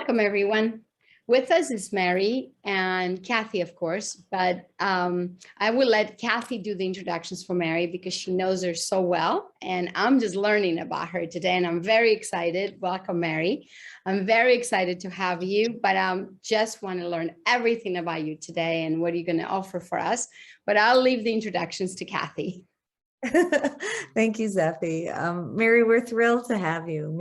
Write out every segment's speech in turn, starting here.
Welcome, everyone. With us is Mary and Kathy, of course, but I will let Kathy do the introductions for Mary because she knows her so well, and I'm just learning about her today, and I'm very excited. Welcome, Mary. I'm very excited to have you, but just want to learn everything about you today and what you're going to offer for us, but I'll leave the introductions to Kathy. Thank you, Zephy. Mary, we're thrilled to have you.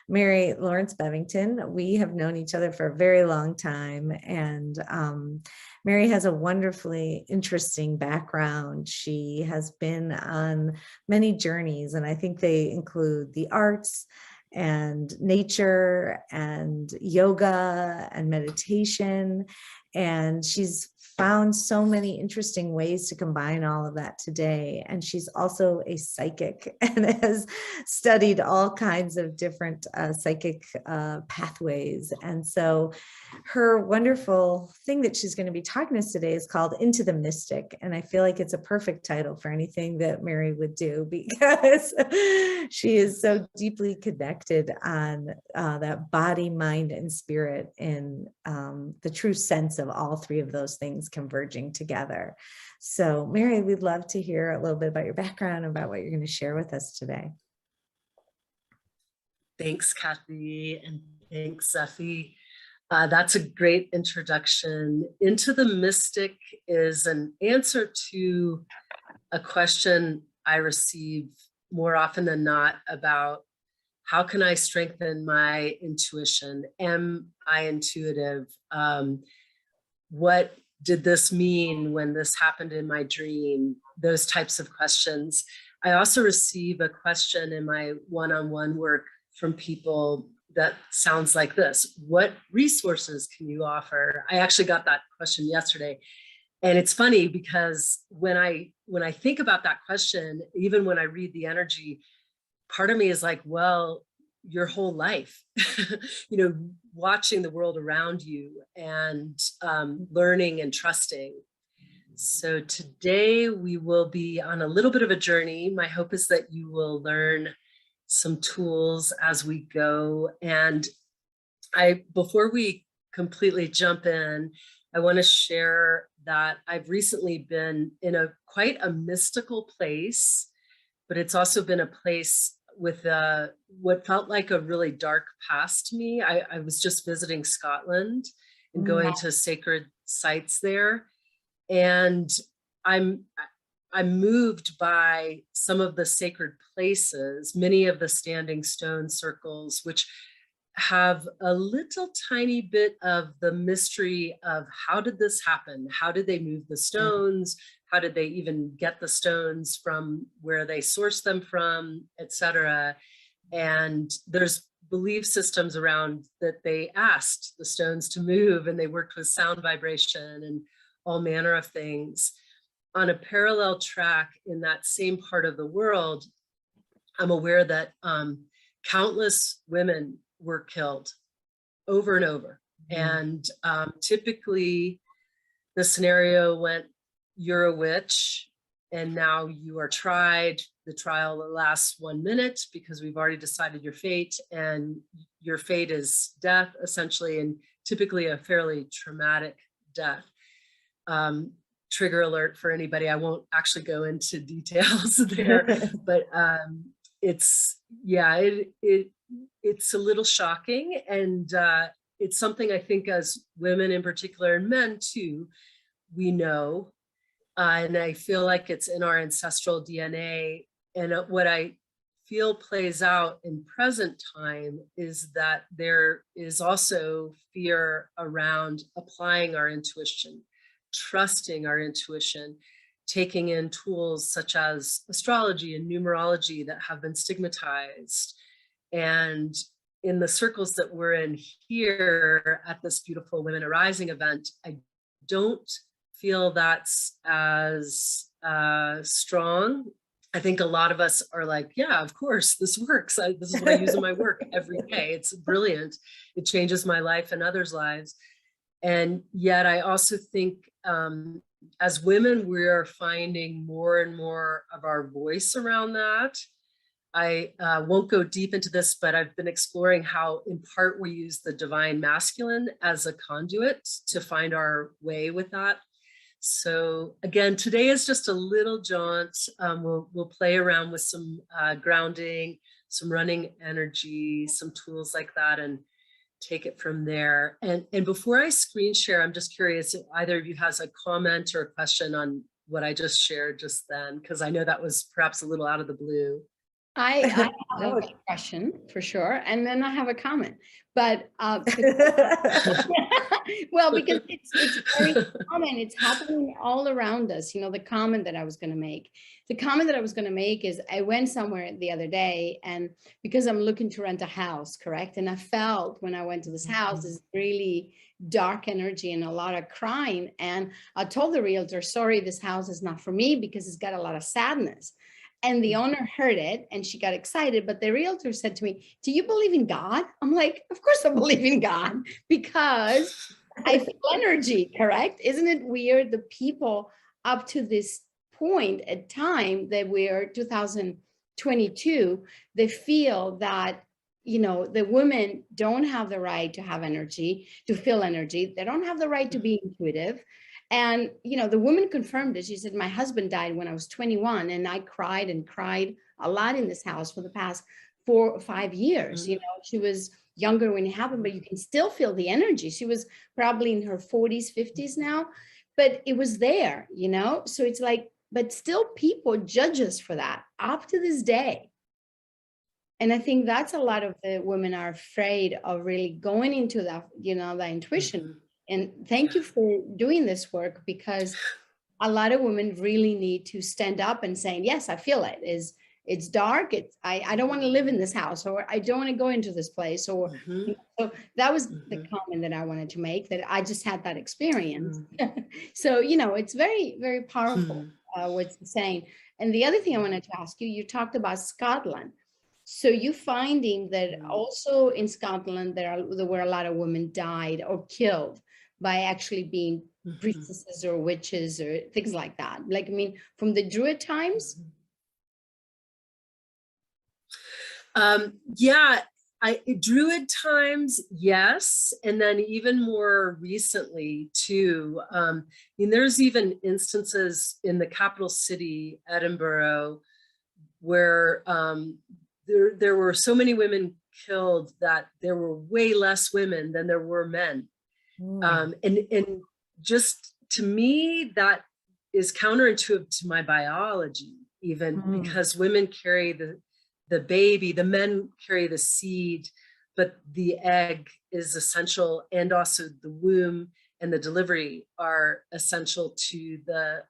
Mary Lawrence Bevington. We have known each other for a very long time, and Mary has a wonderfully interesting background. She has been on many journeys, and I think they include the arts and nature and yoga and meditation, and she's found so many interesting ways to combine all of that today. And she's also a psychic and has studied all kinds of different psychic pathways. And so her wonderful thing that she's going to be talking to us today is called Into the Mystic. And I feel like it's a perfect title for anything that Mary would do, because she is so deeply connected on that body, mind, and spirit in the true sense of all three of those things converging together. So Mary, we'd love to hear a little bit about your background, about what you're going to share with us today. Thanks, Kathy, and thanks, Zephy. That's a great introduction. Into the Mystic is an answer to a question I receive more often than not about how can I strengthen my intuition? Am I intuitive? What did this mean when this happened in my dream? Those types of questions. I also receive a question in my one-on-one work from people that sounds like this: what resources can you offer? I actually got that question yesterday. And it's funny because when I think about that question, even when I read the energy, part of me is like, well, your whole life, watching the world around you and learning and trusting. So today we will be on a little bit of a journey. My hope is that you will learn some tools as we go. And before we completely jump in, I want to share that I've recently been in quite a mystical place, but it's also been a place with what felt like a really dark past to me. I was just visiting Scotland and going to sacred sites there. And I'm moved by some of the sacred places, many of the standing stone circles, which have a little tiny bit of the mystery of how did this happen? How did they move the stones? How did they even get the stones from where they sourced them from, etc. And there's belief systems around that they asked the stones to move, and they worked with sound vibration and all manner of things. On a parallel track in that same part of the world, I'm aware that countless women were killed over and over. And typically the scenario went, you're a witch and now you are tried. The trial lasts 1 minute because we've already decided your fate, and your fate is death, essentially, and typically a fairly traumatic death. Trigger alert for anybody. I won't actually go into details there, but it's a little shocking, and it's something I think as women in particular, and men too, we know, and I feel like it's in our ancestral DNA. And what I feel plays out in present time is that there is also fear around applying our intuition, trusting our intuition, taking in tools such as astrology and numerology that have been stigmatized. And in the circles that we're in here at this beautiful Women Arising event, I don't feel that's as strong. I think a lot of us are like, yeah, of course, this works. This is what I use in my work every day. It's brilliant. It changes my life and others' lives. And yet I also think as women, we are finding more and more of our voice around that. I won't go deep into this, but I've been exploring how in part we use the divine masculine as a conduit to find our way with that. So again, today is just a little jaunt. We'll play around with some grounding, some running energy, some tools like that, and take it from there. And before I screen share, I'm just curious if either of you has a comment or a question on what I just shared just then, because I know that was perhaps a little out of the blue. I have a question for sure, and then I have a comment. But well, because it's very common, it's happening all around us. You know, the comment that I was going to make. The comment that I was going to make is I went somewhere the other day, and because I'm looking to rent a house, correct? And I felt when I went to this house, this really dark energy and a lot of crying. And I told the realtor, sorry, this house is not for me because it's got a lot of sadness. And the owner heard it and she got excited. But the realtor said to me, do you believe in God? I'm like, of course I believe in God because I feel energy, correct? Isn't it weird? The people up to this point at time that we're 2022, they feel that, you know, the women don't have the right to have energy, to feel energy. They don't have the right to be intuitive. And, you know, the woman confirmed it. She said, my husband died when I was 21 and I cried and cried a lot in this house for the past 4 or 5 years. You know, she was younger when it happened, but you can still feel the energy. She was probably in her 40s, 50s now, but it was there, you know? So it's like, but still people judge us for that up to this day. And I think that's a lot of the women are afraid of really going into that, you know, the intuition. And thank you for doing this work because a lot of women really need to stand up and saying, yes, I feel it. It's dark. I don't want to live in this house, or I don't want to go into this place. Or so that was the comment that I wanted to make, that I just had that experience. So, you know, it's very, very powerful what you're saying. And the other thing I wanted to ask you, you talked about Scotland. So you finding that also in Scotland, there were a lot of women died or killed by actually being priestesses or witches or things like that. Like, I mean, from the Druid times? Yeah, Druid times, yes. And then even more recently too. I mean, there's even instances in the capital city, Edinburgh, where there were so many women killed that there were way less women than there were men. And just to me, that is counterintuitive to my biology, even because women carry the baby, the men carry the seed, but the egg is essential, and also the womb and the delivery are essential to the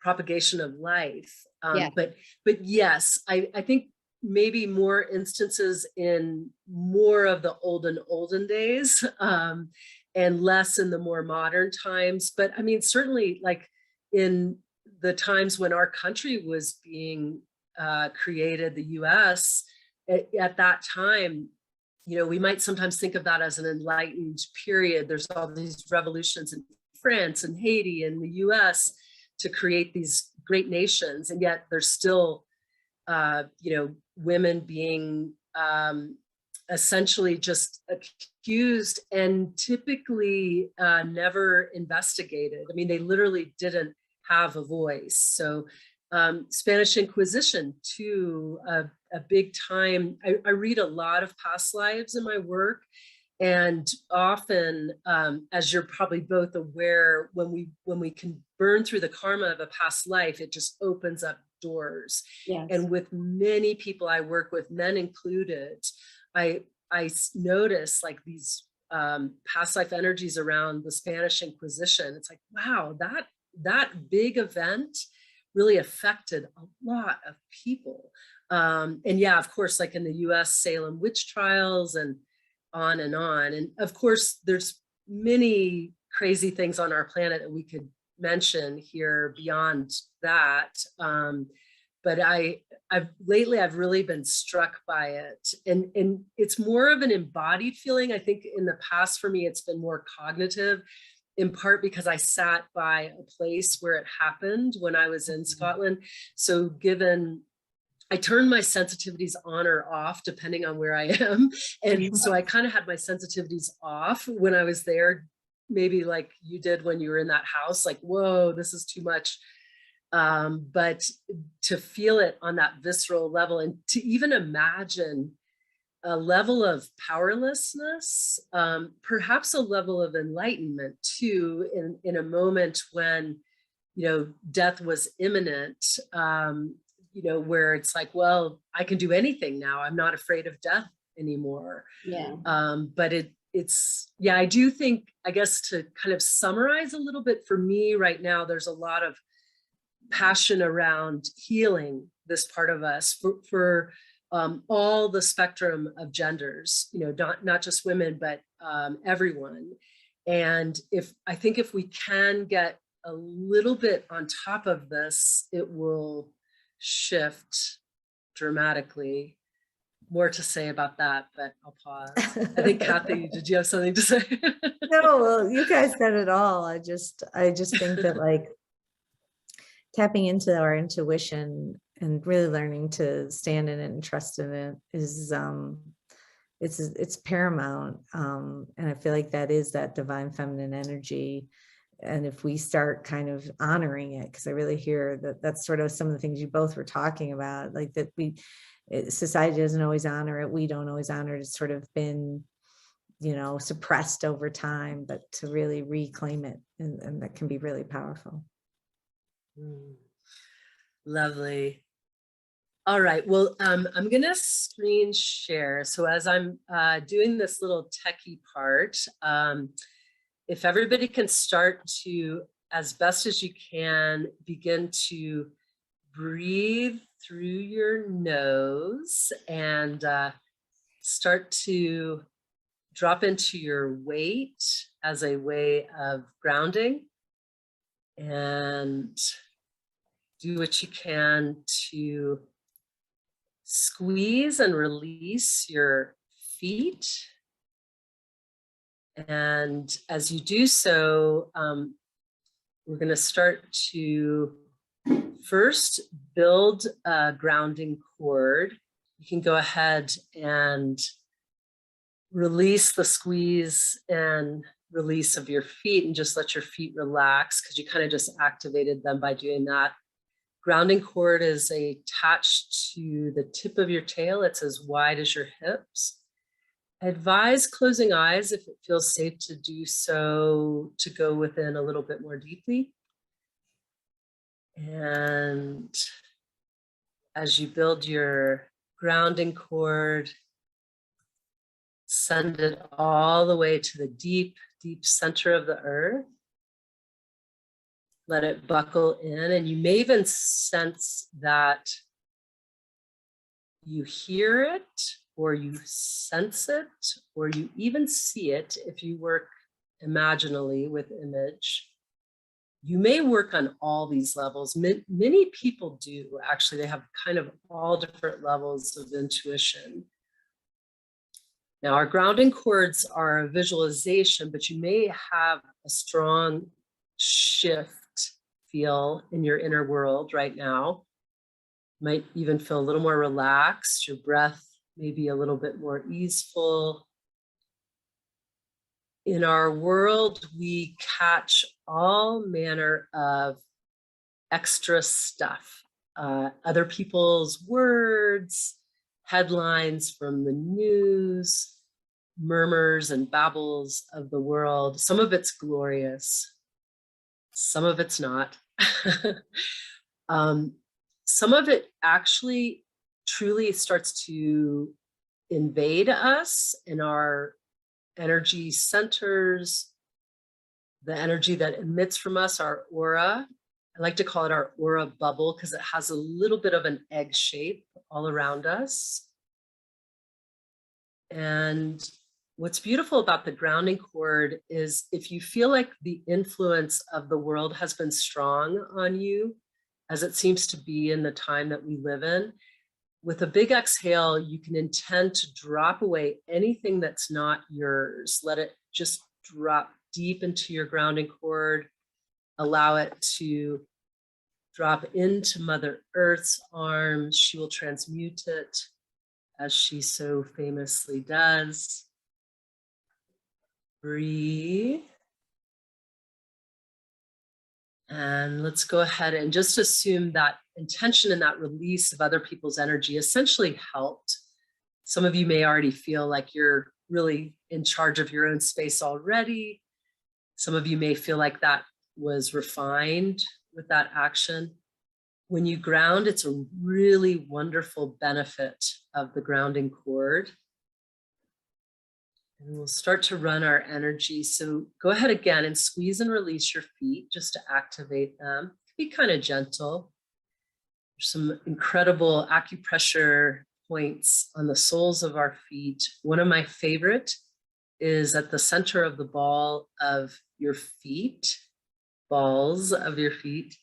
propagation of life. But yes, I think maybe more instances in more of the olden days, and less in the more modern times. But I mean, certainly like in the times when our country was being created, the US, at that time, you know, we might sometimes think of that as an enlightened period. There's all these revolutions in France and Haiti and the US to create these great nations. And yet there's still, you know, women being essentially just accused and typically never investigated. I mean, they literally didn't have a voice. So Spanish Inquisition too, a big time. I read a lot of past lives in my work, and often, as you're probably both aware, when we can burn through the karma of a past life, it just opens up doors. Yes. And with many people I work with, men included, I notice like these past life energies around the Spanish Inquisition. It's like, wow, that big event really affected a lot of people. And yeah, of course, like in the US, Salem witch trials and on. And of course, there's many crazy things on our planet that we could mention here beyond that. But I've really been struck by it. And it's more of an embodied feeling. I think in the past for me, it's been more cognitive, in part because I sat by a place where it happened when I was in Scotland. So given I turn my sensitivities on or off depending on where I am. And so I kind of had my sensitivities off when I was there, maybe like you did when you were in that house, like, whoa, this is too much. But to feel it on that visceral level and to even imagine a level of powerlessness, perhaps a level of enlightenment too, in a moment when, you know, death was imminent, you know, where it's like, well, I can do anything now. I'm not afraid of death anymore. Yeah. But it's, yeah, I do think, I guess to kind of summarize a little bit for me right now, there's a lot of passion around healing this part of us for all the spectrum of genders, you know, not just women, but everyone. And I think if we can get a little bit on top of this, it will shift dramatically. More to say about that, but I'll pause. I think Kathy, did you have something to say? No, well, you guys said it all. I just think that like tapping into our intuition and really learning to stand in it and trust in it is it's paramount. And I feel like that is that divine feminine energy. And if we start kind of honoring it, because I really hear that that's sort of some of the things you both were talking about, like that society doesn't always honor it. We don't always honor it. It's sort of been, you know, suppressed over time, but to really reclaim it. And that can be really powerful. Lovely. All right. Well, I'm going to screen share. So as I'm doing this little techie part, if everybody can start to, as best as you can, begin to breathe through your nose and start to drop into your weight as a way of grounding, and do what you can to squeeze and release your feet. And as you do so, we're going to start to first build a grounding cord. You can go ahead and release the squeeze and release of your feet and just let your feet relax, because you kind of just activated them by doing that. Grounding cord is attached to the tip of your tail. It's as wide as your hips. Advise closing eyes if it feels safe to do so, to go within a little bit more deeply. And as you build your grounding cord, send it all the way to the deep, deep center of the earth. Let it buckle in, and you may even sense that you hear it, or you sense it, or you even see it if you work imaginally with image. You may work on all these levels. Many people do, actually. They have kind of all different levels of intuition. Now, our grounding cords are a visualization, but you may have a strong shift feel in your inner world right now. Might even feel a little more relaxed. Your breath may be a little bit more easeful. In our world, we catch all manner of extra stuff. Other people's words, headlines from the news, murmurs and babbles of the world. Some of it's glorious. Some of it's not. Some of it actually truly starts to invade us in our energy centers, the energy that emits from us, our aura. I like to call it our aura bubble because it has a little bit of an egg shape all around us. And what's beautiful about the grounding cord is if you feel like the influence of the world has been strong on you, as it seems to be in the time that we live in, with a big exhale, you can intend to drop away anything that's not yours. Let it just drop deep into your grounding cord. Allow it to drop into Mother Earth's arms. She will transmute it as she so famously does. Breathe. And let's go ahead and just assume that intention and that release of other people's energy essentially helped. Some of you may already feel like you're really in charge of your own space already. Some of you may feel like that was refined with that action. When you ground, it's a really wonderful benefit of the grounding cord. And we'll start to run our energy. So go ahead again and squeeze and release your feet just to activate them. Be kind of gentle. There's some incredible acupressure points on the soles of our feet. One of my favorite is at the center of the ball of your feet, balls of your feet.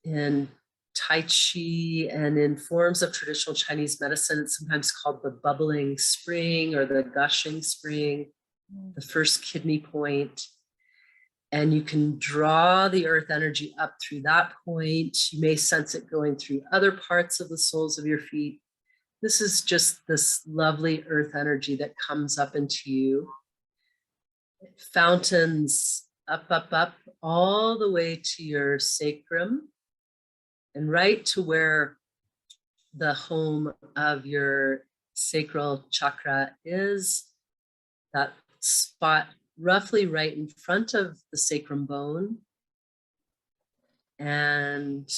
In Tai Chi and in forms of traditional Chinese medicine, it's sometimes called the bubbling spring or the gushing spring, the first kidney point. And you can draw the earth energy up through that point. You may sense it going through other parts of the soles of your feet. This is just this lovely earth energy that comes up into you. It fountains up, up, up, all the way to your sacrum and right to where the home of your sacral chakra is, that spot roughly right in front of the sacrum bone. And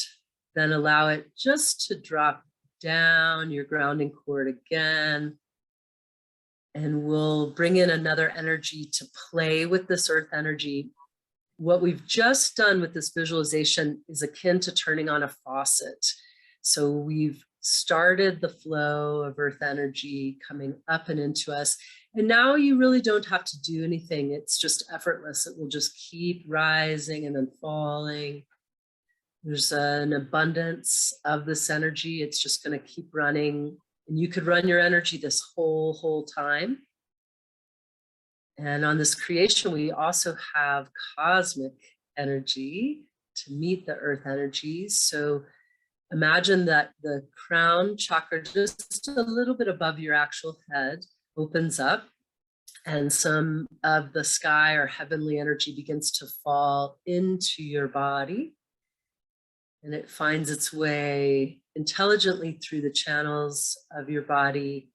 then allow it just to drop down your grounding cord again. And we'll bring in another energy to play with this earth energy. What we've just done with this visualization is akin to turning on a faucet. So we've started the flow of earth energy coming up and into us. And now you really don't have to do anything. It's just effortless. It will just keep rising and then falling. There's an abundance of this energy. It's just going to keep running. And you could run your energy this whole time. And on this creation, we also have cosmic energy to meet the earth energies. So imagine that the crown chakra, just a little bit above your actual head, opens up and some of the sky or heavenly energy begins to fall into your body. And it finds its way intelligently through the channels of your body.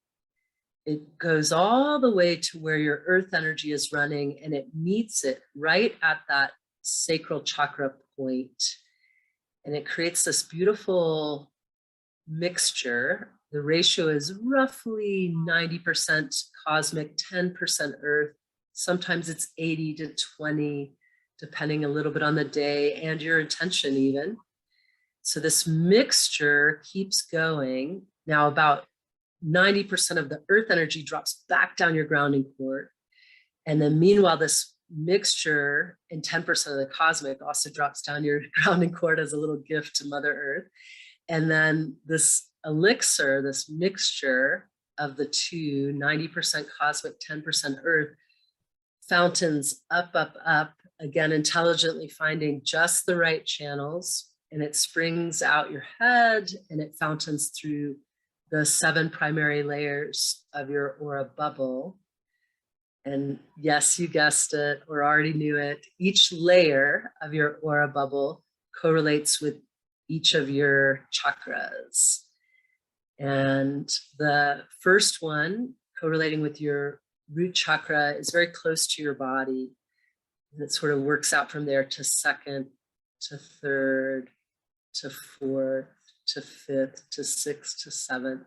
It goes all the way to where your earth energy is running, and it meets it right at that sacral chakra point. And it creates this beautiful mixture. The ratio is roughly 90% cosmic, 10% earth. Sometimes it's 80 to 20, depending a little bit on the day and your intention even. So this mixture keeps going. Now about 90% of the earth energy drops back down your grounding cord. And then meanwhile, this mixture and 10% of the cosmic also drops down your grounding cord as a little gift to Mother Earth. And then this elixir, this mixture of the two, 90% cosmic, 10% earth, fountains up, up, up, again, intelligently finding just the right channels. And it springs out your head and it fountains through the 7 primary layers of your aura bubble. And yes, you guessed it or already knew it. Each layer of your aura bubble correlates with each of your chakras. And the first one, correlating with your root chakra, is very close to your body. And it sort of works out from there to second, to third, to fourth, to fifth, to sixth, to seventh.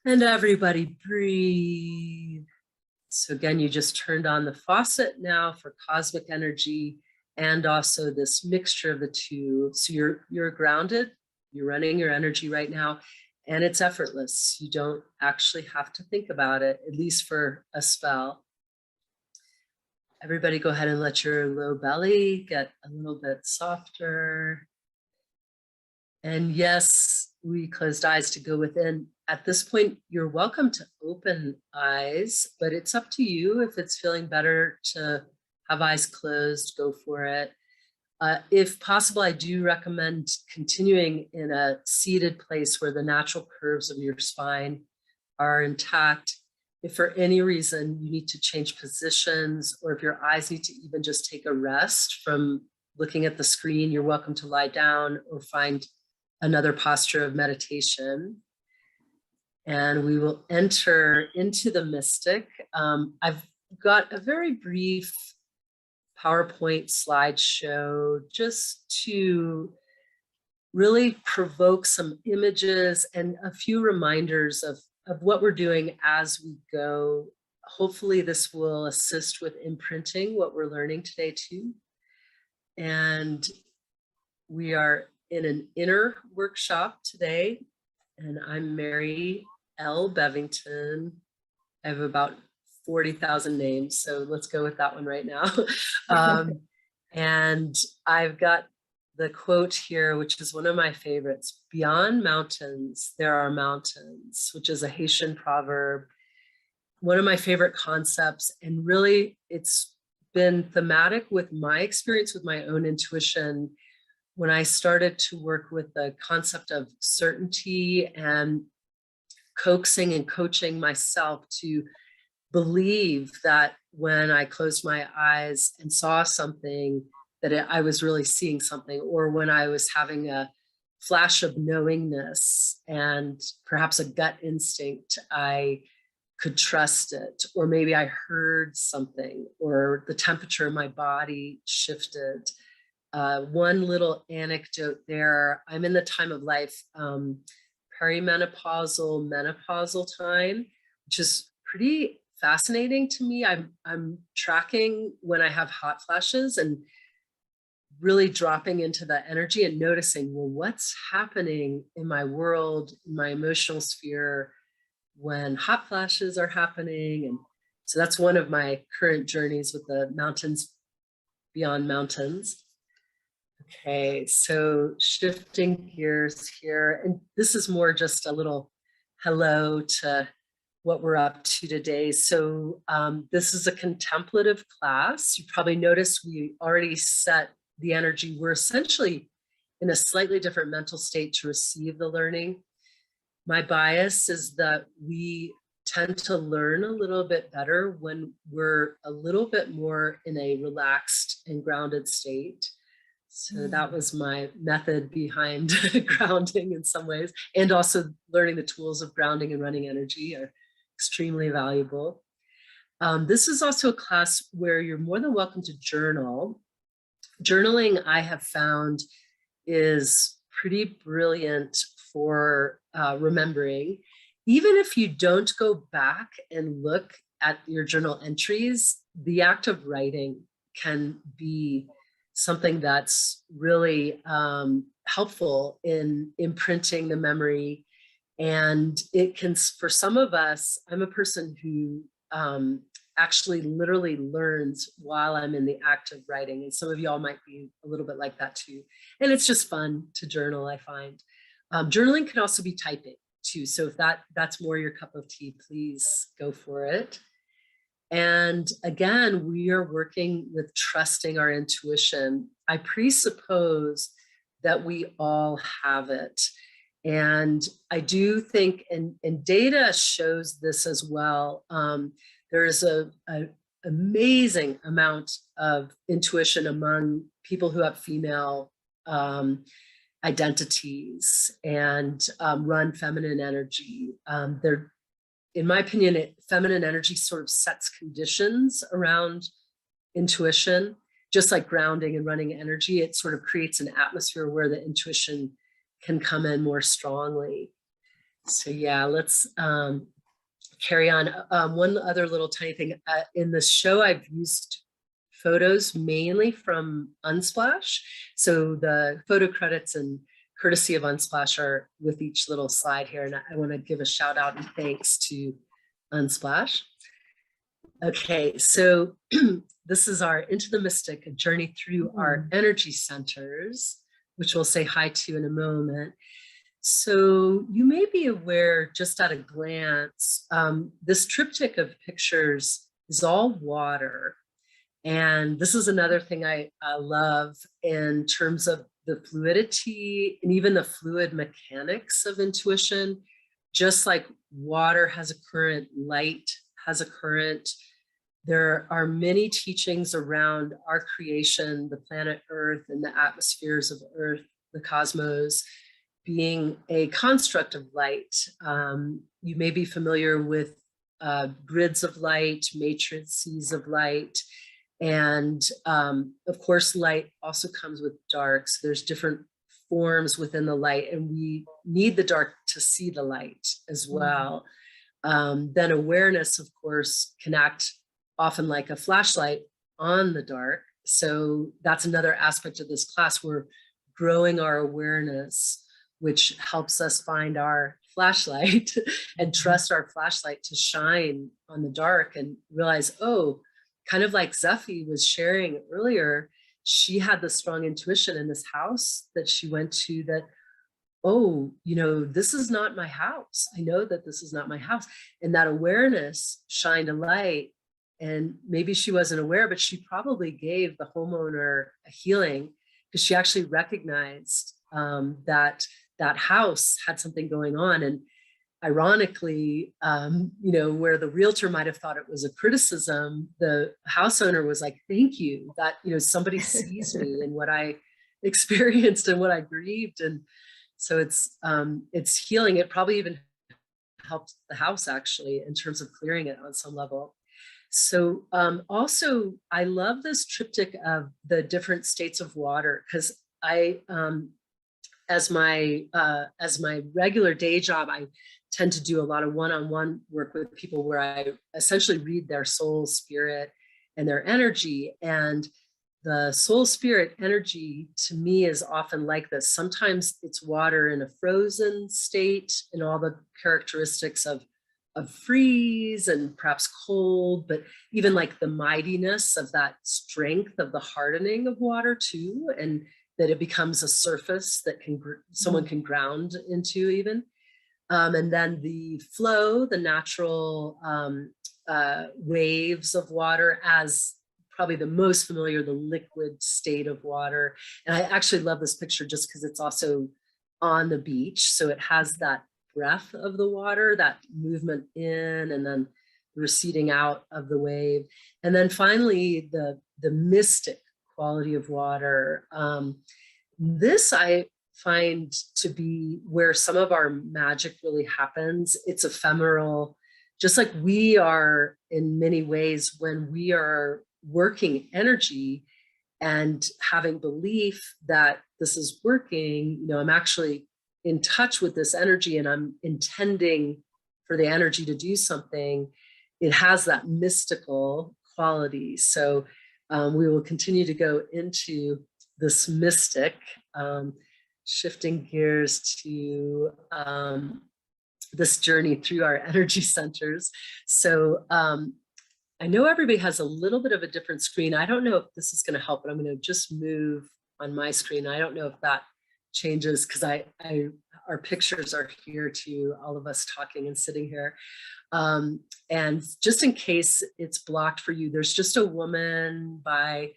And everybody breathe. So again, you just turned on the faucet now for cosmic energy and also this mixture of the two. So you're grounded, you're running your energy right now, and it's effortless. You don't actually have to think about it, at least for a spell. Everybody go ahead and let your low belly get a little bit softer. And yes, we closed eyes to go within. At this point, you're welcome to open eyes, but it's up to you. If it's feeling better to have eyes closed, go for it. If possible, I do recommend continuing in a seated place where the natural curves of your spine are intact. If for any reason you need to change positions, or if your eyes need to even just take a rest from looking at the screen, you're welcome to lie down or find another posture of meditation. And we will enter into the mystic. I've got a very brief PowerPoint slideshow just to really provoke some images and a few reminders of what we're doing as we go. Hopefully this will assist with imprinting what we're learning today too. And we are in an inner workshop today, and I'm Mary L. Bevington. I have about 40,000 names, so let's go with that one right now. And I've got the quote here, which is one of my favorites: "Beyond mountains, there are mountains," which is a Haitian proverb. One of my favorite concepts, and really it's been thematic with my experience with my own intuition when I started to work with the concept of certainty and coaxing and coaching myself to believe that when I closed my eyes and saw something, that I was really seeing something, or when I was having a flash of knowingness and perhaps a gut instinct, I could trust it, or maybe I heard something, or the temperature of my body shifted. One little anecdote there: I'm in the time of life, perimenopausal, menopausal time, which is pretty fascinating to me. I'm tracking when I have hot flashes and really dropping into the energy and noticing, well, what's happening in my world, in my emotional sphere, when hot flashes are happening. And so that's one of my current journeys with the mountains beyond mountains. Okay, so shifting gears here, and this is more just a little hello to what we're up to today. So this is a contemplative class. You probably noticed we already set the energy. We're essentially in a slightly different mental state to receive the learning. My bias is that we tend to learn a little bit better when we're a little bit more in a relaxed and grounded state. So that was my method behind grounding in some ways, and also learning the tools of grounding and running energy are extremely valuable. This is also a class where you're more than welcome to journal. Journaling, I have found, is pretty brilliant for remembering. Even if you don't go back and look at your journal entries, the act of writing can be something that's really helpful in imprinting the memory. And it can, for some of us, I'm a person who actually literally learns while I'm in the act of writing. And some of y'all might be a little bit like that too. And it's just fun to journal, I find. Journaling can also be typing too. So if that's more your cup of tea, please go for it. And again, we are working with trusting our intuition. I presuppose that we all have it. And I do think, and data shows this as well, there is an amazing amount of intuition among people who have female identities and run feminine energy. In my opinion, feminine energy sort of sets conditions around intuition, just like grounding and running energy. It sort of creates an atmosphere where the intuition can come in more strongly. So yeah, let's carry on. One other little tiny thing. In the show, I've used photos mainly from Unsplash. So the photo credits and courtesy of Unsplash are with each little slide here. And I want to give a shout out and thanks to Unsplash. Okay, so this is our Into the Mystic, a journey through our energy centers, which we'll say hi to in a moment. So you may be aware, just at a glance, this triptych of pictures is all water. And this is another thing I love in terms of the fluidity and even the fluid mechanics of intuition. Just like water has a current, light has a current, there are many teachings around our creation, the planet Earth and the atmospheres of Earth, the cosmos, being a construct of light. You may be familiar with grids of light, matrices of light. And of course, light also comes with dark. So there's different forms within the light, and we need the dark to see the light as well. Then awareness, of course, can act often like a flashlight on the dark. So that's another aspect of this class. We're growing our awareness, which helps us find our flashlight and trust our flashlight to shine on the dark and realize, oh, kind of like Zephy was sharing earlier, she had the strong intuition in this house that she went to that, oh, you know, this is not my house. I know that this is not my house. And that awareness shined a light. And maybe she wasn't aware, but she probably gave the homeowner a healing because she actually recognized that that house had something going on. And ironically, you know, where the realtor might have thought it was a criticism, the house owner was like, thank you that, you know, somebody sees me and what I experienced and what I grieved. And so it's healing. It probably even helped the house actually in terms of clearing it on some level. So also, I love this triptych of the different states of water because I, as my regular day job, I tend to do a lot of one-on-one work with people where I essentially read their soul, spirit, and their energy. And the soul, spirit, energy to me is often like this. Sometimes it's water in a frozen state and all the characteristics of freeze and perhaps cold, but even like the mightiness of that strength of the hardening of water too, and that it becomes a surface that can someone can ground into even. And then the flow, the natural waves of water as probably the most familiar, the liquid state of water. And I actually love this picture just because it's also on the beach. So it has that breath of the water, that movement in and then receding out of the wave. And then finally, the mystic quality of water. This I find to be where some of our magic really happens. It's ephemeral, just like we are in many ways when we are working energy and having belief that this is working, you know, I'm actually in touch with this energy and I'm intending for the energy to do something. It has that mystical quality. So we will continue to go into this mystic, shifting gears to this journey through our energy centers. So I know everybody has a little bit of a different screen. I don't know if this is going to help, but I'm going to just move on my screen. I don't know if that changes because our pictures are here too, all of us talking and sitting here. And just in case it's blocked for you, there's just a woman by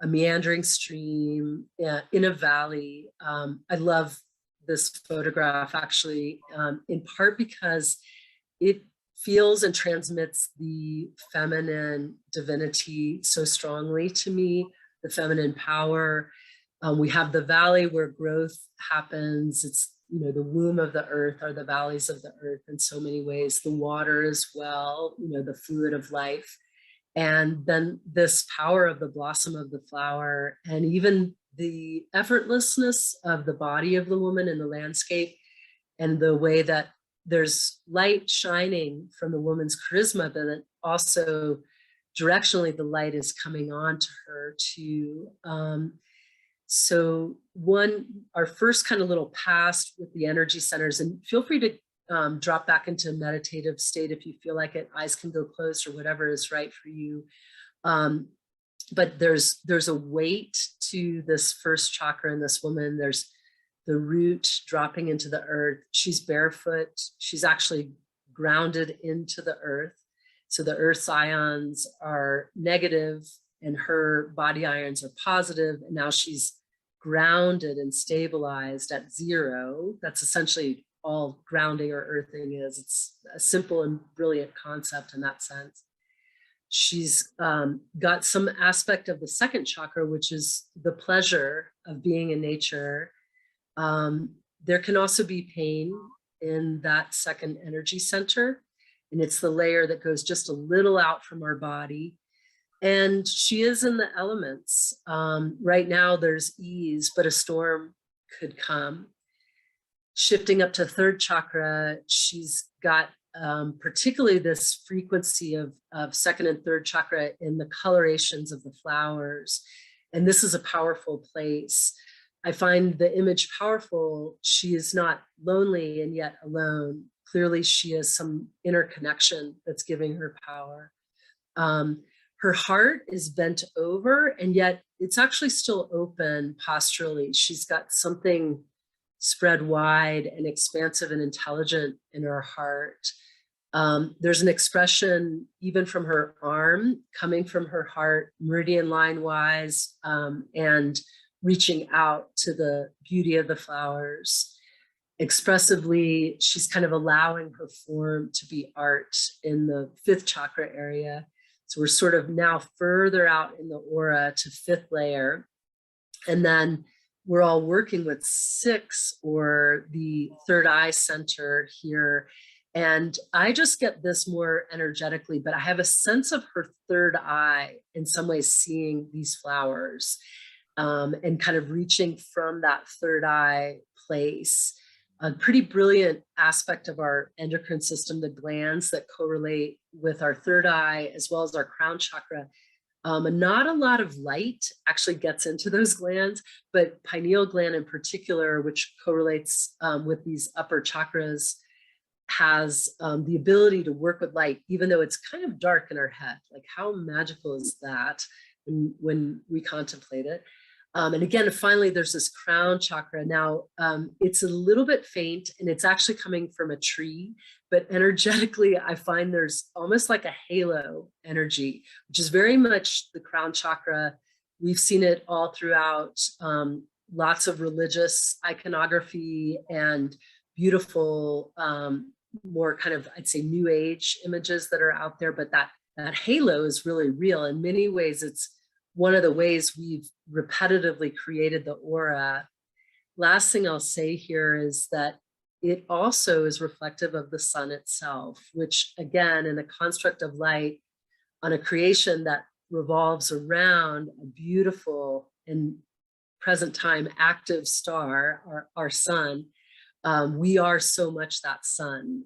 a meandering stream in a valley. I love this photograph actually, in part because it feels and transmits the feminine divinity so strongly to me, the feminine power. We have the valley where growth happens. It's, you know, the womb of the earth are the valleys of the earth in so many ways, the water as well, you know, the fluid of life. And then this power of the blossom of the flower and even the effortlessness of the body of the woman in the landscape and the way that there's light shining from the woman's charisma, but then also directionally the light is coming on to her too. So our first kind of little pass with the energy centers, and feel free to drop back into meditative state if you feel like it. Eyes can go closed or whatever is right for you. But there's a weight to this first chakra in this woman. There's the root dropping into the earth. She's barefoot. She's actually grounded into the earth. So the earth's ions are negative and her body irons are positive, and now she's grounded and stabilized at 0. That's essentially all grounding or earthing is. It's a simple and brilliant concept in that sense. She's got some aspect of the second chakra, which is the pleasure of being in nature. There can also be pain in that second energy center, and it's the layer that goes just a little out from our body. And she is in the elements. Right now there's ease, but a storm could come. Shifting up to third chakra, she's got particularly this frequency of second and third chakra in the colorations of the flowers. And this is a powerful place. I find the image powerful. She is not lonely and yet alone. Clearly she has some inner connection that's giving her power. Her heart is bent over, and yet it's actually still open posturally. She's got something spread wide and expansive and intelligent in her heart. There's an expression even from her arm coming from her heart, meridian line wise, and reaching out to the beauty of the flowers. Expressively, she's kind of allowing her form to be art in the fifth chakra area. So we're sort of now further out in the aura to fifth layer. And then we're all working with 6, or the third eye center here. And I just get this more energetically, but I have a sense of her third eye in some ways seeing these flowers, and kind of reaching from that third eye place. A pretty brilliant aspect of our endocrine system, the glands that correlate with our third eye, as well as our crown chakra. And not a lot of light actually gets into those glands, but pineal gland in particular, which correlates with these upper chakras, has the ability to work with light, even though it's kind of dark in our head. Like, how magical is that when we contemplate it? And again, finally, there's this crown chakra. Now, it's a little bit faint, and it's actually coming from a tree, but energetically, I find there's almost like a halo energy, which is very much the crown chakra. We've seen it all throughout lots of religious iconography and beautiful, more kind of, I'd say, new age images that are out there, but that halo is really real. In many ways, it's one of the ways we've repetitively created the aura. Last thing I'll say here is that it also is reflective of the sun itself, which again, in a construct of light on a creation that revolves around a beautiful and present time active star, our sun, we are so much that sun.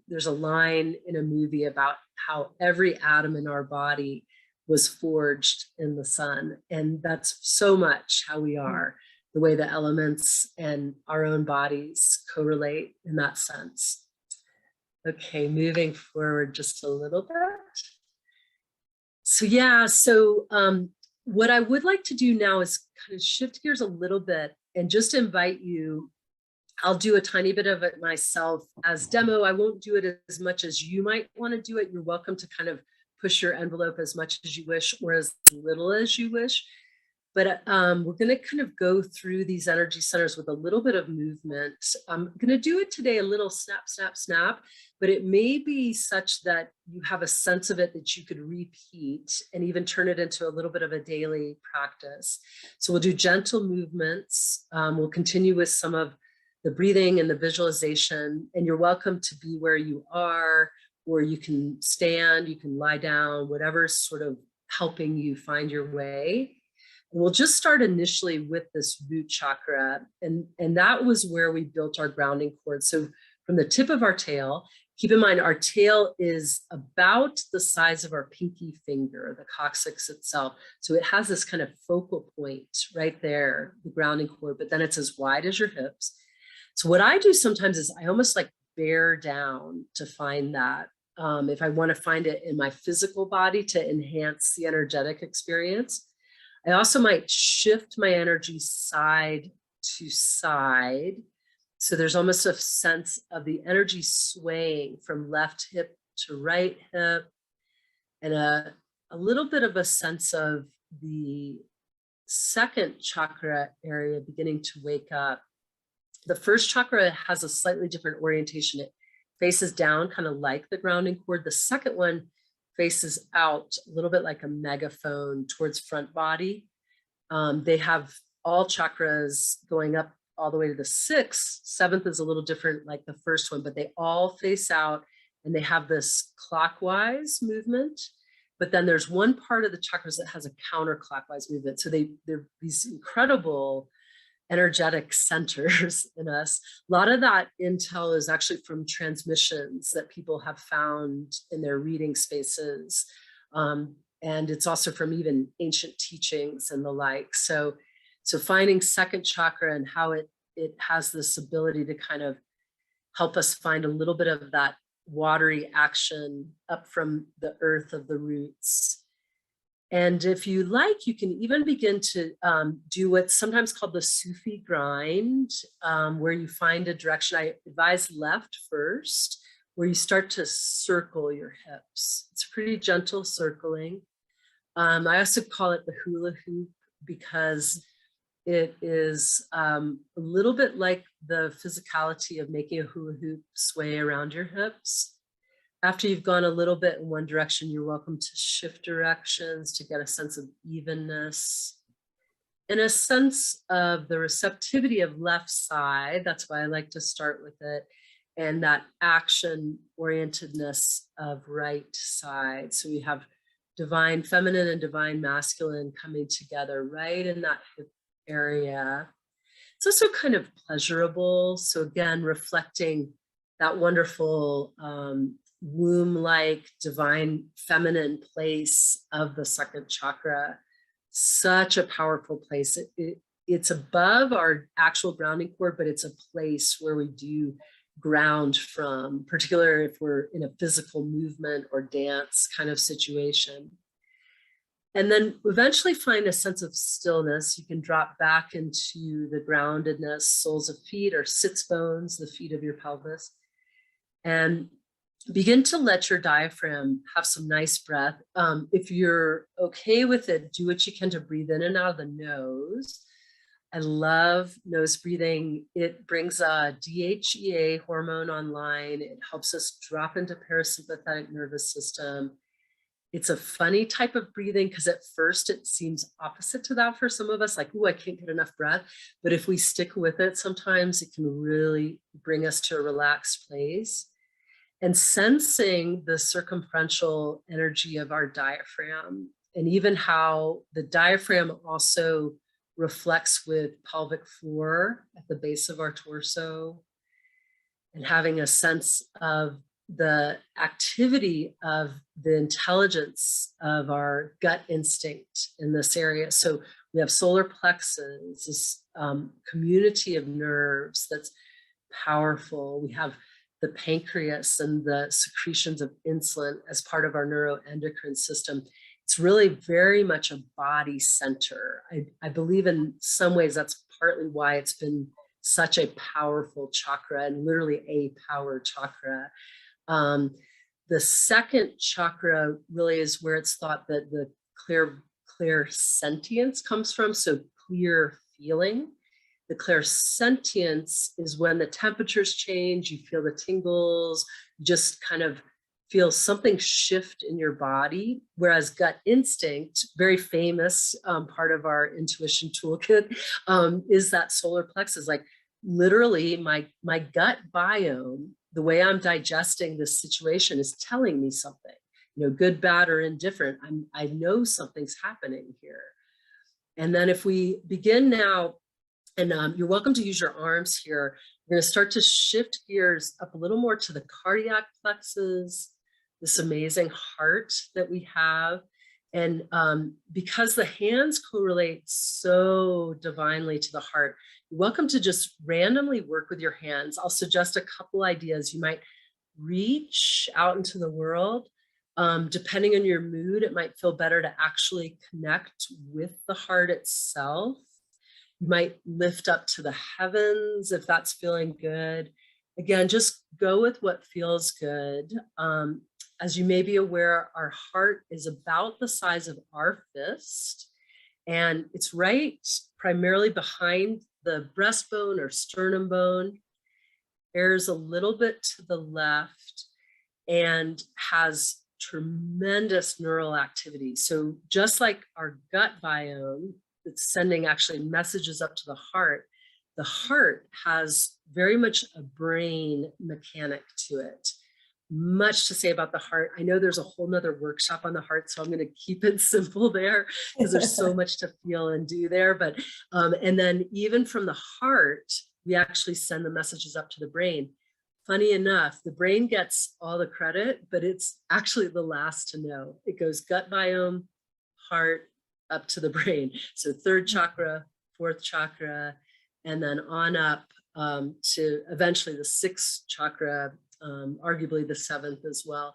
There's a line in a movie about how every atom in our body was forged in the sun. And that's so much how we are, the way the elements and our own bodies correlate in that sense. Okay, moving forward just a little bit. So yeah, what I would like to do now is kind of shift gears a little bit and just invite you. I'll do a tiny bit of it myself as demo. I won't do it as much as you might want to do it. You're welcome to kind of push your envelope as much as you wish or as little as you wish. But we're going to kind of go through these energy centers with a little bit of movement. I'm going to do it today a little snap, snap, snap, but it may be such that you have a sense of it that you could repeat and even turn it into a little bit of a daily practice. So we'll do gentle movements. We'll continue with some of the breathing and the visualization, and you're welcome to be where you are, or you can stand, you can lie down, whatever's sort of helping you find your way. And we'll just start initially with this root chakra. And that was where we built our grounding cord. So from the tip of our tail, keep in mind, our tail is about the size of our pinky finger, the coccyx itself. So it has this kind of focal point right there, the grounding cord, but then it's as wide as your hips. So what I do sometimes is I almost like bear down to find that. If I want to find it in my physical body to enhance the energetic experience. I also might shift my energy side to side. So there's almost a sense of the energy swaying from left hip to right hip, and a a little bit of a sense of the second chakra area beginning to wake up. The first chakra has a slightly different orientation. It faces down, kind of like the grounding cord. The second one faces out, a little bit like a megaphone towards front body. They have all chakras going up all the way to the sixth. Seventh is a little different like the first one, but they all face out and they have this clockwise movement. But then there's one part of the chakras that has a counterclockwise movement. So they're these incredible energetic centers in us. A lot of that intel is actually from transmissions that people have found in their reading spaces. And it's also from even ancient teachings and the like. So finding second chakra and how it has this ability to kind of help us find a little bit of that watery action up from the earth of the roots. And if you like, you can even begin to do what's sometimes called the Sufi grind, where you find a direction. I advise left first, where you start to circle your hips. It's pretty gentle circling. I also call it the hula hoop because it is a little bit like the physicality of making a hula hoop sway around your hips. After you've gone a little bit in one direction, you're welcome to shift directions to get a sense of evenness and a sense of the receptivity of left side. That's why I like to start with it. And that action orientedness of right side. So we have divine feminine and divine masculine coming together right in that hip area. It's also kind of pleasurable. So again, reflecting that wonderful womb-like divine feminine place of the second chakra. Such a powerful place. It's above our actual grounding cord, but it's a place where we do ground from, particularly if we're in a physical movement or dance kind of situation. And then eventually find a sense of stillness. You can drop back into the groundedness, soles of feet or sits bones, the feet of your pelvis. And begin to let your diaphragm have some nice breath. If you're okay with it, do what you can to breathe in and out of the nose. I love nose breathing. It brings a DHEA hormone online. It helps us drop into parasympathetic nervous system. It's a funny type of breathing because at first it seems opposite to that for some of us, like, oh, I can't get enough breath. But if we stick with it, sometimes it can really bring us to a relaxed place. And sensing the circumferential energy of our diaphragm, and even how the diaphragm also reflects with pelvic floor at the base of our torso, and having a sense of the activity of the intelligence of our gut instinct in this area. So we have solar plexus, this community of nerves that's powerful. We have the pancreas and the secretions of insulin as part of our neuroendocrine system. It's really very much a body center. I believe in some ways that's partly why it's been such a powerful chakra and literally a power chakra. The second chakra really is where it's thought that the clear sentience comes from, so clear feeling. The clairsentience is when the temperatures change, you feel the tingles, you just kind of feel something shift in your body. Whereas gut instinct, very famous part of our intuition toolkit, is that solar plexus. Like literally my gut biome, the way I'm digesting this situation is telling me something, good, bad, or indifferent. I know something's happening here. And then if we begin now, and you're welcome to use your arms here. We're going to start to shift gears up a little more to the cardiac plexus, this amazing heart that we have. And because the hands correlate so divinely to the heart, you're welcome to just randomly work with your hands. I'll suggest a couple ideas. You might reach out into the world. Depending on your mood, it might feel better to actually connect with the heart itself. You might lift up to the heavens if that's feeling good. Again, just go with what feels good. As you may be aware, our heart is about the size of our fist, and it's right primarily behind the breastbone or sternum bone, airs a little bit to the left, and has tremendous neural activity. So just like our gut biome, it's sending actually messages up to the heart has very much a brain mechanic to it. Much to say about the heart. I know there's a whole nother workshop on the heart, so I'm going to keep it simple there because there's so much to feel and do there. But, and then even from the heart, we actually send the messages up to the brain. Funny enough, the brain gets all the credit, but it's actually the last to know. It goes gut biome, heart, up to the brain. So third chakra, fourth chakra, and then on up to eventually the sixth chakra, arguably the seventh as well.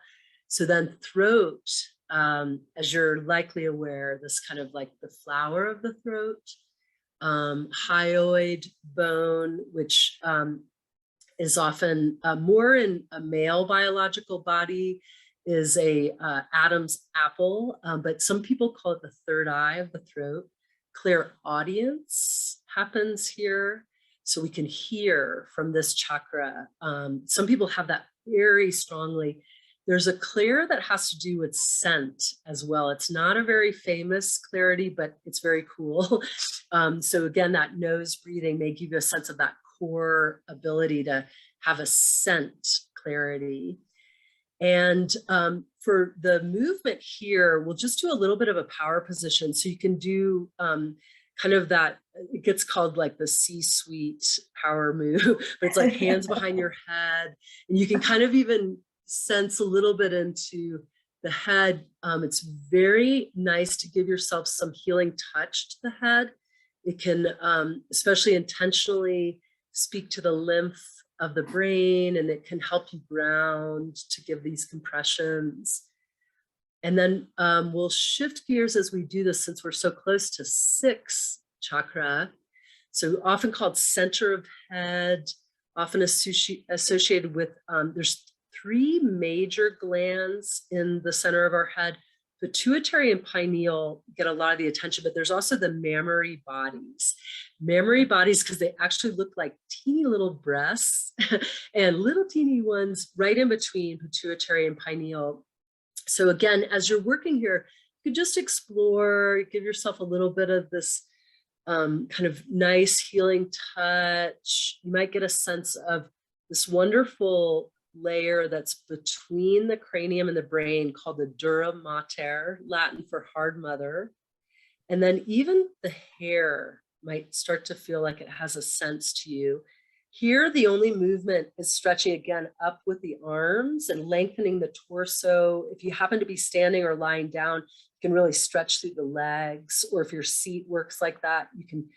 So then throat, as you're likely aware, this kind of like the flower of the throat, hyoid bone, which is often more in a male biological body, is a Adam's apple, but some people call it the third eye of the throat. Clairaudience happens here. So we can hear from this chakra. Some people have that very strongly. There's a clair that has to do with scent as well. It's not a very famous clarity, but it's very cool. So again, that nose breathing may give you a sense of that core ability to have a scent clarity. And for the movement here, we'll just do a little bit of a power position. So you can do kind of that, it gets called like the C-suite power move, but it's like hands behind your head. And you can kind of even sense a little bit into the head. It's very nice to give yourself some healing touch to the head. It can, especially intentionally, speak to the lymph of the brain, and it can help you ground to give these compressions. And then we'll shift gears as we do this, since we're so close to sixth chakra. So often called center of head, often associated with, there's three major glands in the center of our head. Pituitary and pineal get a lot of the attention, but there's also the mammary bodies. Mammary bodies, because they actually look like teeny little breasts and little teeny ones right in between pituitary and pineal. So again, as you're working here, you could just explore, give yourself a little bit of this kind of nice healing touch. You might get a sense of this wonderful layer that's between the cranium and the brain called the dura mater, Latin for hard mother. And then even the hair might start to feel like it has a sense to you. Here, the only movement is stretching again up with the arms and lengthening the torso. If you happen to be standing or lying down, you can really stretch through the legs, or if your seat works like that, you can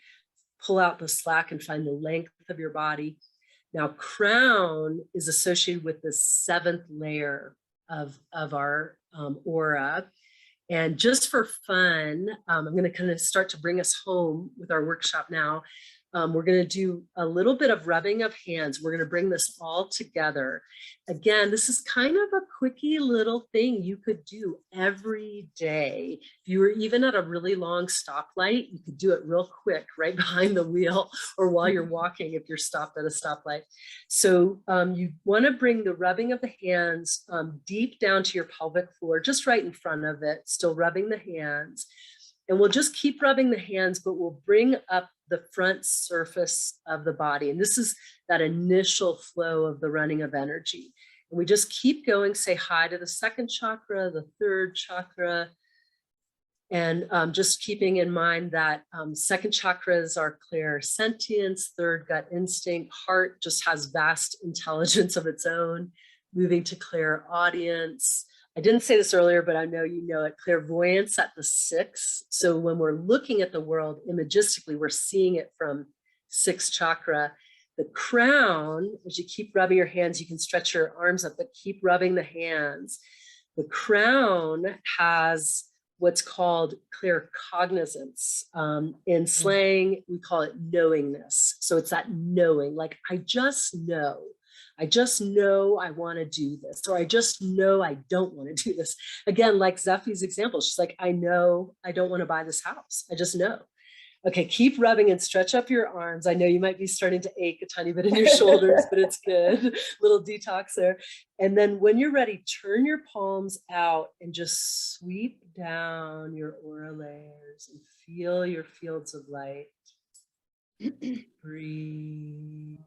pull out the slack and find the length of your body. Now, crown is associated with the seventh layer of our aura. And just for fun, I'm going to kind of start to bring us home with our workshop now. We're going to do a little bit of rubbing of hands. We're going to bring this all together. Again, this is kind of a quickie little thing you could do every day. If you were even at a really long stoplight, you could do it real quick right behind the wheel, or while you're walking if you're stopped at a stoplight. So you want to bring the rubbing of the hands deep down to your pelvic floor, just right in front of it, still rubbing the hands. And we'll just keep rubbing the hands, but we'll bring up the front surface of the body. And this is that initial flow of the running of energy. And we just keep going, say hi to the second chakra, the third chakra. And just keeping in mind that second chakra is our clairsentience, third gut instinct, heart just has vast intelligence of its own, moving to clairaudience. I didn't say this earlier, but I know you know it, clairvoyance at the sixth. So when we're looking at the world imagistically, we're seeing it from sixth chakra. The crown, as you keep rubbing your hands, you can stretch your arms up, but keep rubbing the hands. The crown has what's called claircognizance. In slang, we call it knowingness. So it's that knowing, like, I just know. I just know I want to do this, or I just know I don't want to do this. Again, like Zephy's example, she's like, I know I don't want to buy this house. I just know. Okay, keep rubbing and stretch up your arms. I know you might be starting to ache a tiny bit in your shoulders, but it's good. Little detox there. And then when you're ready, turn your palms out and just sweep down your aura layers and feel your fields of light. Breathe.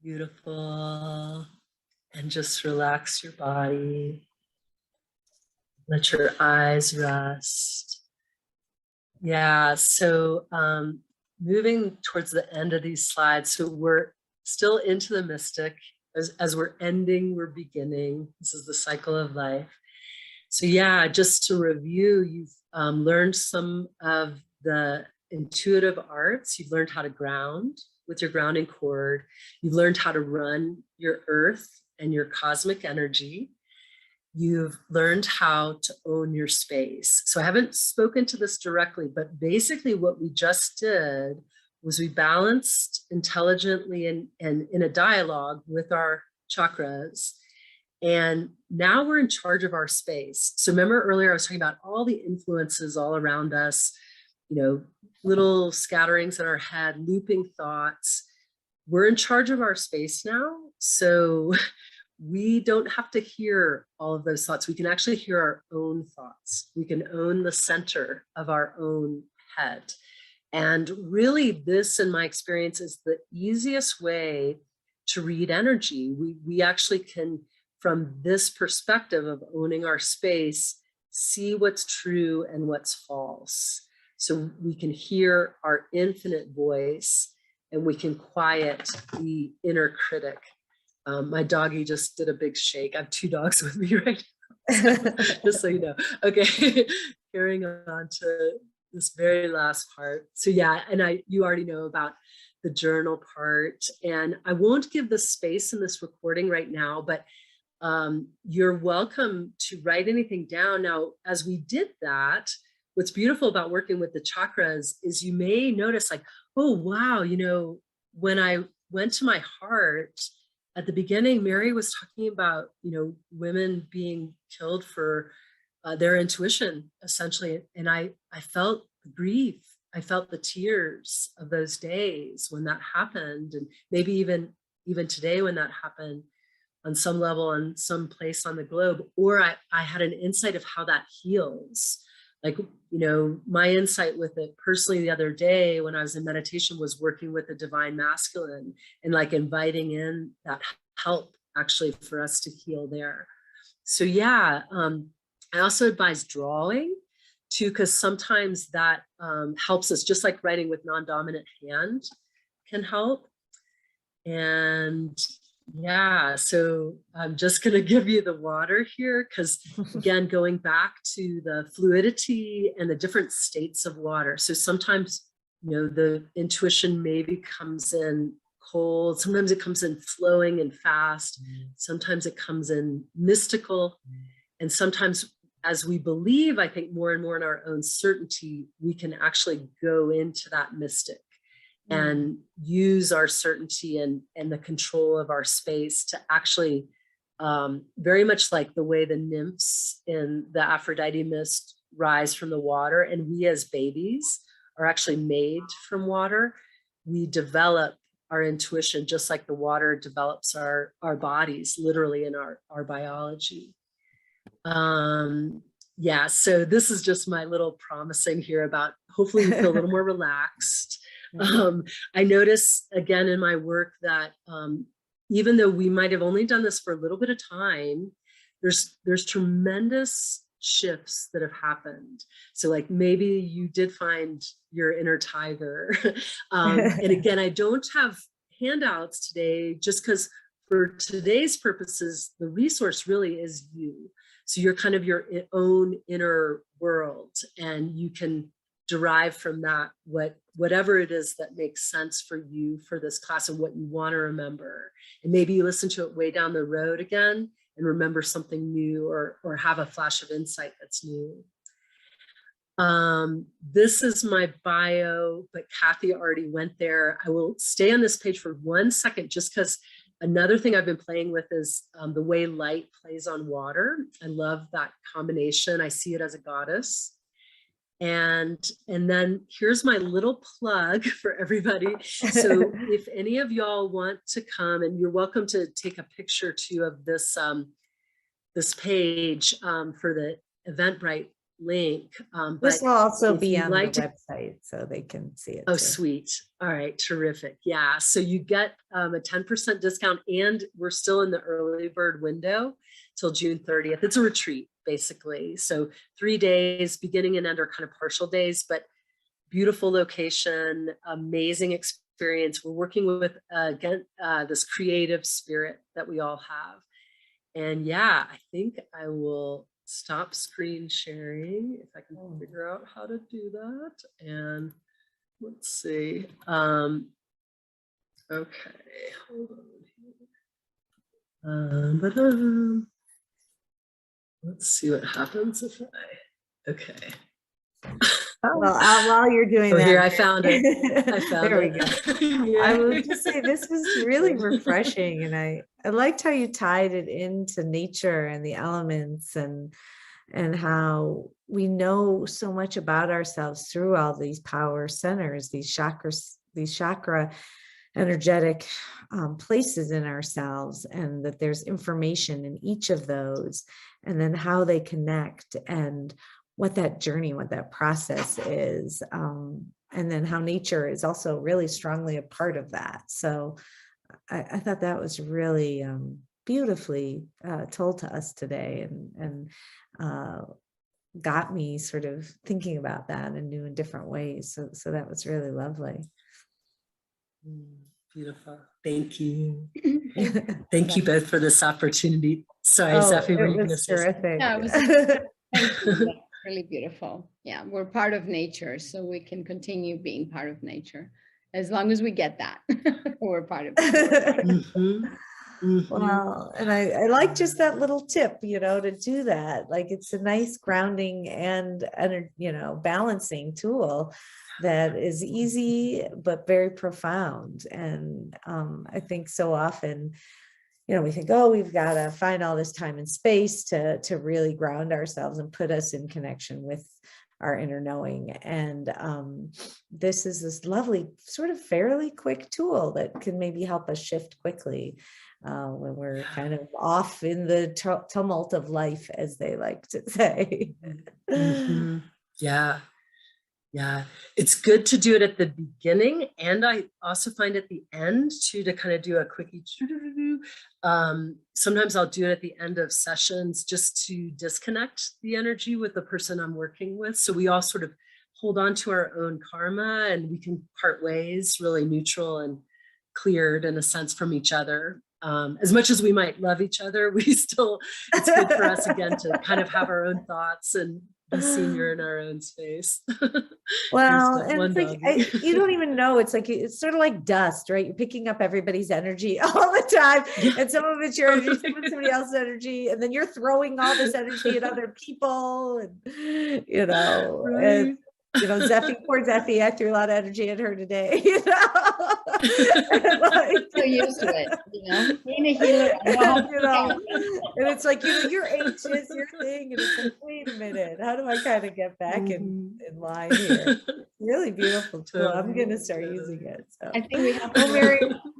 Beautiful. And just relax your body. Let your eyes rest. Yeah, so moving towards the end of these slides. So we're still into the mystic. As we're ending, we're beginning. This is the cycle of life. So yeah, just to review, you've learned some of the intuitive arts. You've learned how to ground with your grounding cord. You've learned how to run your earth and your cosmic energy. You've learned how to own your space. So I haven't spoken to this directly, but basically what we just did was we balanced intelligently and in a dialogue with our chakras. And now we're in charge of our space. So remember earlier I was talking about all the influences all around us, you know, little scatterings in our head, looping thoughts. We're in charge of our space now. So we don't have to hear all of those thoughts. We can actually hear our own thoughts. We can own the center of our own head. And really this, in my experience, is the easiest way to read energy. We actually can, from this perspective of owning our space, see what's true and what's false. So we can hear our infinite voice and we can quiet the inner critic. My doggy just did a big shake. I have 2 dogs with me right now, just so you know. Okay, carrying on to this very last part. So yeah, and you already know about the journal part, and I won't give the space in this recording right now, but you're welcome to write anything down. Now, as we did that, what's beautiful about working with the chakras is you may notice like, oh, wow, you know, when I went to my heart, at the beginning, Mary was talking about, you know, women being killed for their intuition, essentially. And I felt the grief. I felt the tears of those days when that happened. And maybe even today when that happened on some level, in some place on the globe, or I had an insight of how that heals. Like, you know, my insight with it personally the other day when I was in meditation was working with the divine masculine and like inviting in that help actually for us to heal there. So yeah, I also advise drawing too, because sometimes that helps us, just like writing with non-dominant hand can help. And yeah, so I'm just going to give you the water here because, again, going back to the fluidity and the different states of water. So sometimes, you know, the intuition maybe comes in cold. Sometimes it comes in flowing and fast. Sometimes it comes in mystical. And sometimes as we believe, I think more and more in our own certainty, we can actually go into that mystic and use our certainty and the control of our space to actually, very much like the way the nymphs in the Aphrodite myth rise from the water, and we as babies are actually made from water. We develop our intuition just like the water develops our bodies, literally in our biology. Yeah, so this is just my little promising here about hopefully you feel a little more relaxed. I notice again in my work that even though we might have only done this for a little bit of time, there's tremendous shifts that have happened. So like maybe you did find your inner tiger. And again, I don't have handouts today just because for today's purposes, the resource really is you. So you're kind of your own inner world and you can derive from that whatever it is that makes sense for you for this class and what you want to remember. And maybe you listen to it way down the road again and remember something new or have a flash of insight that's new. This is my bio, but Kathy already went there. I will stay on this page for 1 second, just because another thing I've been playing with is the way light plays on water. I love that combination. I see it as a goddess. And then here's my little plug for everybody. So if any of y'all want to come, and you're welcome to take a picture too of this, this page for the Eventbrite link. This will also be on the like website so they can see it. Oh, too. sweet. All right. Terrific. Yeah. So you get a 10% discount, and we're still in the early bird window till June 30th. It's a retreat, basically. So 3 days, beginning and end are kind of partial days, but beautiful location, amazing experience. We're working with, again, this creative spirit that we all have. And yeah, I think I will stop screen sharing if I can figure out how to do that. And let's see. Okay, hold on here. Let's see what happens if okay. Well, while you're doing that, here I found it. I found there it. we go. I would just say this was really refreshing, and I liked how you tied it into nature and the elements, and how we know so much about ourselves through all these power centers, these chakras, these chakra energetic places in ourselves, and that there's information in each of those, and then how they connect, and what that journey, what that process is, and then how nature is also really strongly a part of that. So I thought that was really beautifully told to us today, and got me sort of thinking about that in new and different ways. So that was really lovely. Beautiful. Thank you. Thank you both for this opportunity. Sorry, Zephy, it was terrific. Yeah, it was thank you. Really beautiful. Yeah, we're part of nature, so we can continue being part of nature as long as we get that. We're part of it. Well, and I like just that little tip, to do that. Like, it's a nice grounding and balancing tool that is easy but very profound. And I think so often, we think, oh, we've got to find all this time and space to really ground ourselves and put us in connection with our inner knowing. And this is this lovely, sort of fairly quick tool that can maybe help us shift quickly when we're kind of off in the tumult of life, as they like to say. Yeah. Yeah, it's good to do it at the beginning. And I also find at the end too, to kind of do a quickie. Sometimes I'll do it at the end of sessions just to disconnect the energy with the person I'm working with. So we all sort of hold on to our own karma, and we can part ways really neutral and cleared in a sense from each other. As much as we might love each other, it's good for us again to kind of have our own thoughts and be senior in our own space. Well, and it's like, you don't even know. It's like, it's sort of like dust, right? You're picking up everybody's energy all the time. And some of it's your energy, some of it's somebody else's energy. And then you're throwing all this energy at other people. And, Right. and, Zeffie, poor Zeffie, I threw a lot of energy at her today, Like, so used to it, being a healer. And it's like, you're anxious, your thing. And it's like, wait a minute, how do I kind of get back in line here? Really beautiful tool. I'm going to start using it. So I think we have well, Mary,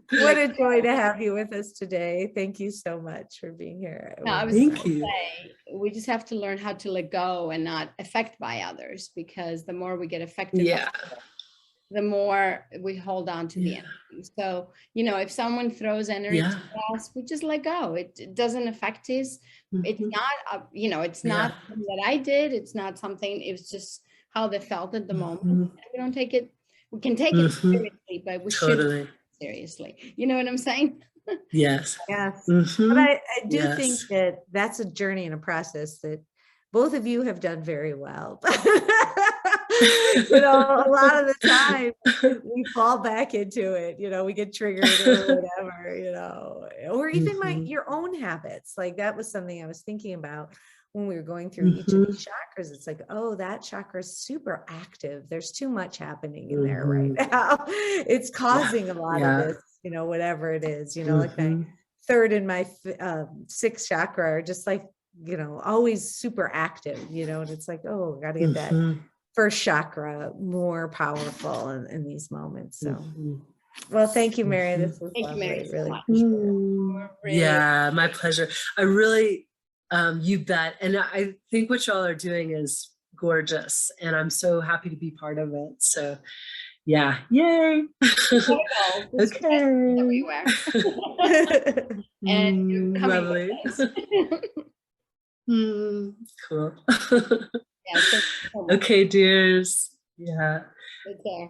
what a joy to have you with us today. Thank you so much for being here. No, I was Thank you. We just have to learn how to let go and not affect by others, because the more we get affected, by others, the more we hold on to the energy. So, if someone throws energy to us, we just let go. It doesn't affect us. It's not, it's not something that I did. It's not something, it was just how they felt at the moment. We don't take it, we can take it seriously, but we shouldn't seriously. You know what I'm saying? Yes. Yes. But I do think that that's a journey and a process that both of you have done very well. A lot of the time we fall back into it, we get triggered or whatever, or even your own habits. Like, that was something I was thinking about. when we were going through each of these chakras, it's like, oh, that chakra is super active. There's too much happening in there right now. It's causing a lot of this, you know, whatever it is, you know, like my third and my sixth chakra are just like, you know, always super active, you know, and it's like, oh, got to get that first chakra more powerful in these moments. So, well, thank you, Mary. This was Thank you, lovely. Mary, so Really much. appreciate it. Yeah, my pleasure. I really, you bet. And I think what y'all are doing is gorgeous, and I'm so happy to be part of it. So yeah, yay. Okay. Everywhere. And you're coming Lovely. with us. Cool. Yeah, thank you so much. Okay, dears. Yeah. Take care.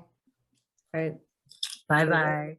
Right. Bye-bye.